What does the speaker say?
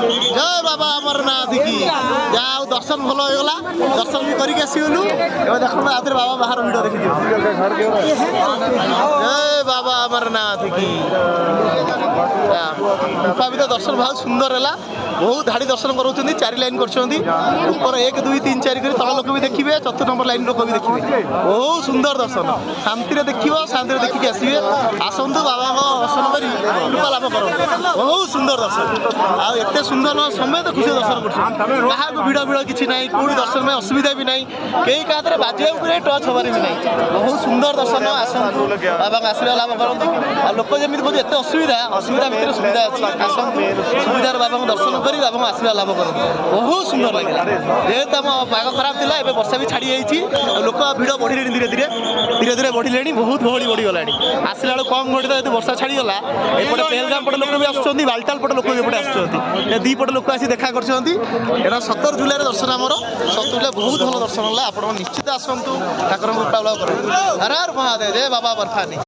जय बाबा अमरनाथ की जाओ दर्शन भल होगा दर्शन भी करके आसगलु देखो आदि बाबा बाहर भिड़ देखी जय बाबा अमरनाथ की गुफा भी तो दर्शन बहुत सुंदर है बहुत धाड़ी दर्शन करों 4 लाइन कर ऊपर 1 2 3 4 कर तल लोक भी देखिए 4 नंबर लाइन लोक भी देखिए बहुत सुंदर दर्शन शांति देख शांति देखिए आसवे आसतु बाबा दर्शन कर कृपा लाभ कर बहुत सुंदर दर्शन आते सुंदर समय तो खुशी दर्शन कर भिड़ भिड़ किसी ना कौटी दर्शन में असुविधा भी ना कई क्या बाजे टच हबार भी ना बहुत सुंदर दर्शन आसतु बाबा का आशीर्वाद लाभ करूँ लोक जमी कहे एत असुविधा असुविधा भितर सुविधा अच्छी आसतु सुविधार बाबा दर्शन कर बाबा आशीर्वाद लाभ करूँ बहुत सुंदर लगे जेहेतु आम पाग खराब था ए वर्षा भी छाड़ी जाइए लोक भिड़ बढ़े धीरे धीरे धीरे धीरे बढ़े बहुत गहली बढ़ीगला आसला बेलू कम घड़ी तो वर्षा छाड़ीगला एपटे पहलगाम पटे लोक भी आसुँच बालटाल पटे लोक भी एपटे आसुँच दी पटे लोक आसी देखा कर 17 जुलाई दर्शन आमर 17 जुलाई बहुत भल दर्शन है आप निश्चित आसतु ठाकुर कृपा लाभ करूँ हर हर महादेव जय बाबा बर्फानी।